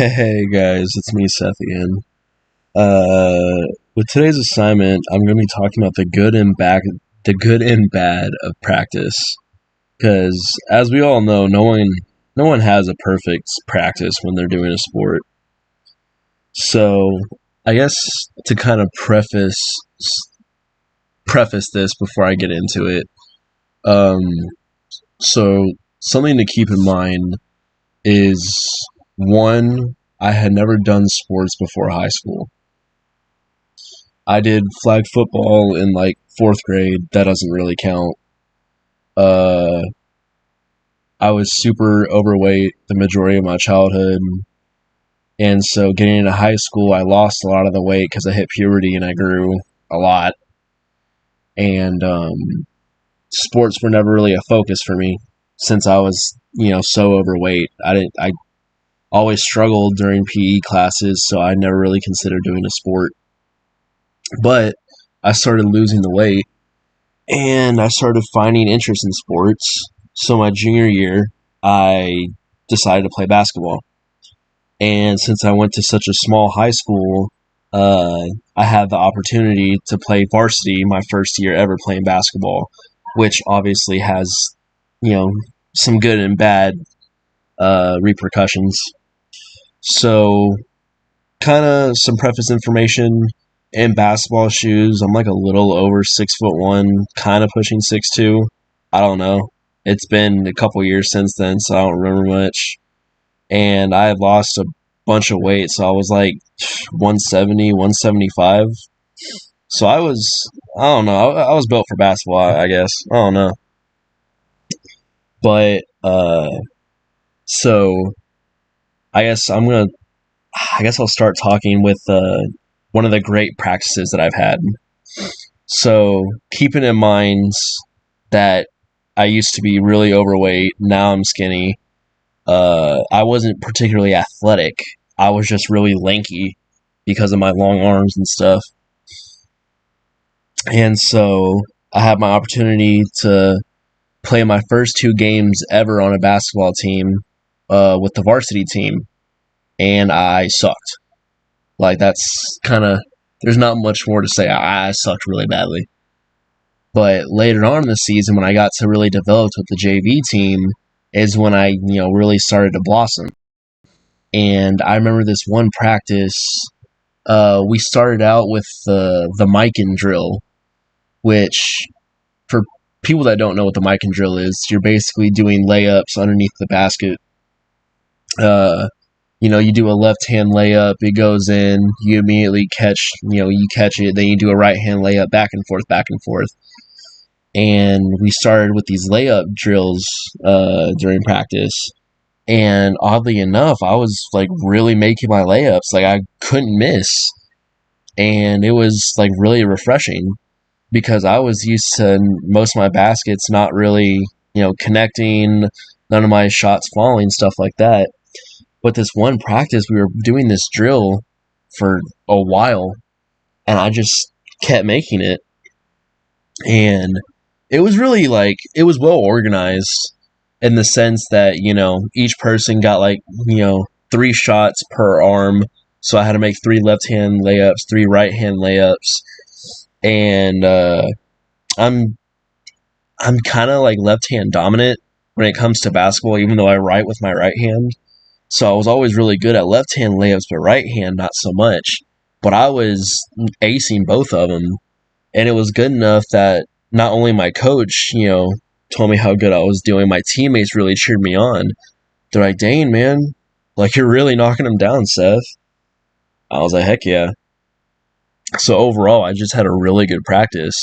Hey guys, it's me, Seth again. With today's assignment, I'm going to be talking about the good and bad of practice. Because as we all know, no one has a perfect practice when they're doing a sport. So, I guess to kind of preface this before I get into it, um, so something to keep in mind is one, I had never done sports before high school. I did flag football in like fourth grade. That doesn't really count. Uh, I was super overweight the majority of my childhood, and so getting into high school, I lost a lot of the weight because I hit puberty and I grew a lot. And sports were never really a focus for me since I was, so overweight. I always struggled during PE classes, so I never really considered doing a sport. But I started losing the weight and I started finding interest in sports. So my junior year, I decided to play basketball. And since I went to such a small high school, I had the opportunity to play varsity my first year ever playing basketball, which obviously has, you know, some good and bad repercussions. So, kind of some preface information in basketball shoes. I'm like a little over 6'1", kind of pushing 6'2". I don't know. It's been a couple years since then, so I don't remember much. And I had lost a bunch of weight, so I was like 170, 175. So I don't know. I was built for basketball, I guess. I don't know. But, so I guess I'll start talking with one of the great practices that I've had. So, keeping in mind that I used to be really overweight, now I'm skinny. I wasn't particularly athletic. I was just really lanky because of my long arms and stuff. And so, I had my opportunity to play my first two games ever on a basketball team with the varsity team, and I sucked. Like, that's kind of, there's not much more to say. I sucked really badly. But later on in the season, when I got to really develop with the JV team, is when I, really started to blossom. And I remember this one practice, we started out with the Mikan drill, which, for people that don't know what the Mikan drill is, you're basically doing layups underneath the basket. Uh, you do a left hand layup, it goes in, you immediately catch, you catch it, then you do a right hand layup back and forth, back and forth. And we started with these layup drills during practice. And oddly enough, I was like really making my layups. Like I couldn't miss. And it was like really refreshing because I was used to most of my baskets not really, connecting, none of my shots falling, stuff like that. But this one practice, we were doing this drill for a while, and I just kept making it. And it was really like, it was well organized in the sense that, each person got like, three shots per arm. So I had to make three left hand layups, three right hand layups. And I'm kind of like left hand dominant when it comes to basketball, even though I write with my right hand. So I was always really good at left hand layups, but right hand not so much. But I was acing both of them, and it was good enough that not only my coach, told me how good I was doing, my teammates really cheered me on. They're like, "Dang, man, like you're really knocking them down, Seth." I was like, "Heck yeah!" So overall, I just had a really good practice.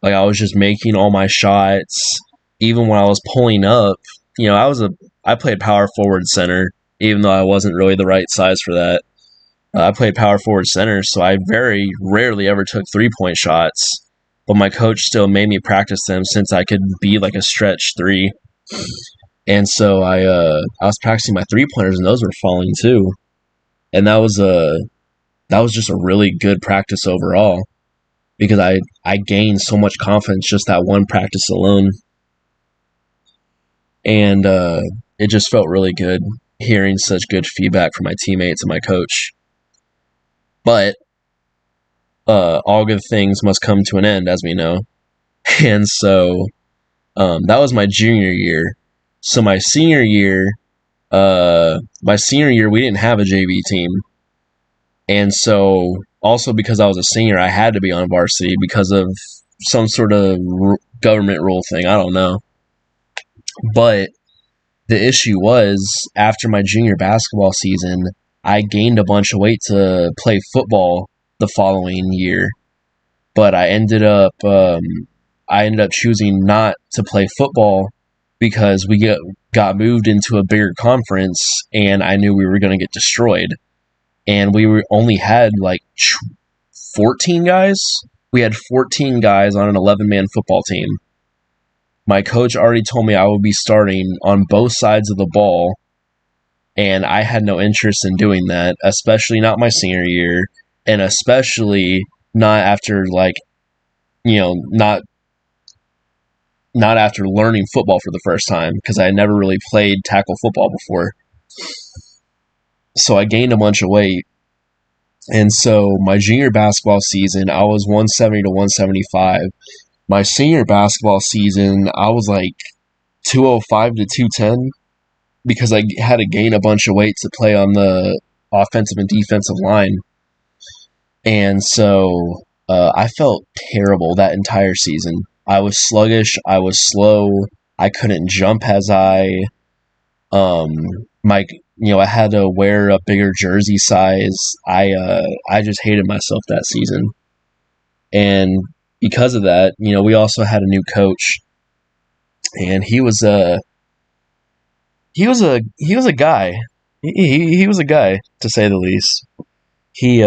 Like I was just making all my shots, even when I was pulling up. I played power forward center, even though I wasn't really the right size for that. I played power forward center, so I very rarely ever took 3-point shots. But my coach still made me practice them since I could be like a stretch three. And so I was practicing my 3-pointers, and those were falling too. And that was just a really good practice overall because I gained so much confidence just that one practice alone. And it just felt really good. hearing such good feedback from my teammates and my coach. But all good things must come to an end, as we know. And so that was my junior year. So my senior year, we didn't have a JV team. And so also because I was a senior, I had to be on varsity because of some sort of government rule thing. I don't know. But the issue was, after my junior basketball season, I gained a bunch of weight to play football the following year. But I ended up choosing not to play football because we got moved into a bigger conference, and I knew we were going to get destroyed. And only had like 14 guys. We had 14 guys on an 11-man football team. My coach already told me I would be starting on both sides of the ball, and I had no interest in doing that, especially not my senior year, and especially not after not after learning football for the first time, because I had never really played tackle football before. So I gained a bunch of weight. And so my junior basketball season, I was 170 to 175. My senior basketball season, I was like 205 to 210 because I had to gain a bunch of weight to play on the offensive and defensive line. And so I felt terrible that entire season. I was sluggish. I was slow. I couldn't jump as I I had to wear a bigger jersey size. I just hated myself that season. And because of that, we also had a new coach, and he was a guy. He was a guy, to say the least. He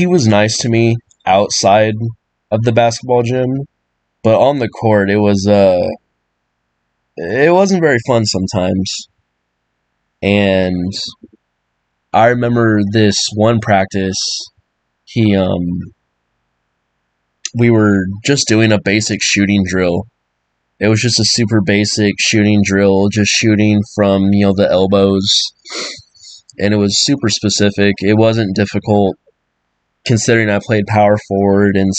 was nice to me outside of the basketball gym, but on the court it wasn't very fun sometimes. And I remember this one practice, we were just doing a basic shooting drill. It was just a super basic shooting drill, just shooting from, the elbows. And it was super specific. It wasn't difficult, considering I played power forward and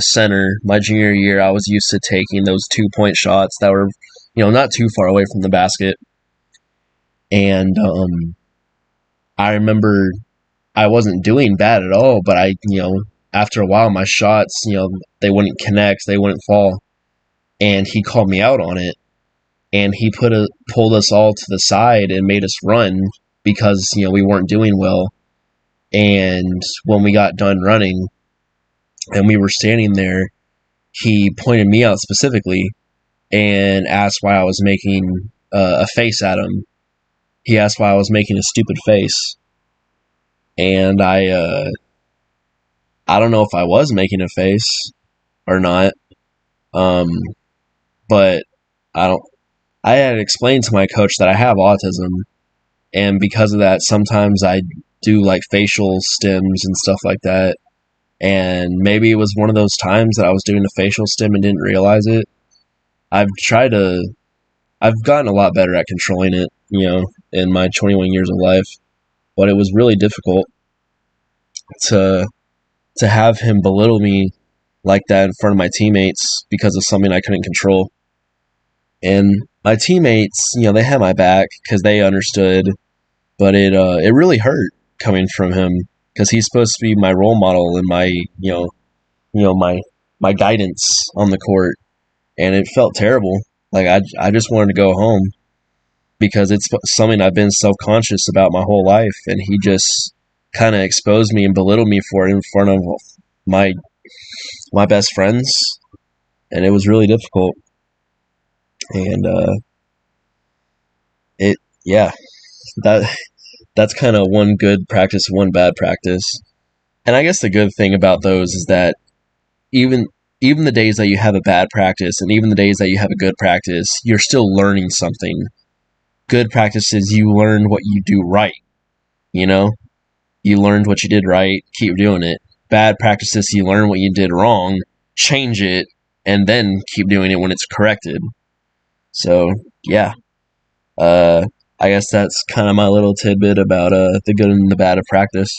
center. My junior year, I was used to taking those 2-point shots that were, not too far away from the basket. And I remember I wasn't doing bad at all, but after a while, my shots, they wouldn't connect, they wouldn't fall. And he called me out on it. And he pulled us all to the side and made us run because, we weren't doing well. And when we got done running and we were standing there, he pointed me out specifically and asked why I was making a face at him. He asked why I was making a stupid face. And I don't know if I was making a face or not. But I had explained to my coach that I have autism, and because of that, sometimes I do like facial stims and stuff like that. And maybe it was one of those times that I was doing a facial stim and didn't realize it. I've gotten a lot better at controlling it, in my 21 years of life. But it was really difficult to have him belittle me like that in front of my teammates because of something I couldn't control. And my teammates, they had my back because they understood, but it really hurt coming from him because he's supposed to be my role model and my my guidance on the court, and it felt terrible. Like I just wanted to go home because it's something I've been self-conscious about my whole life, and he just kind of exposed me and belittled me for it in front of my best friends, and it was really difficult. And that's kind of one good practice, one bad practice. And I guess the good thing about those is that even the days that you have a bad practice and even the days that you have a good practice, you're still learning something. Good practices, you learn what you do right. You learned what you did right, keep doing it. Bad practices, you learn what you did wrong, change it, and then keep doing it when it's corrected. So, yeah. Uh, I guess that's kind of my little tidbit about the good and the bad of practice.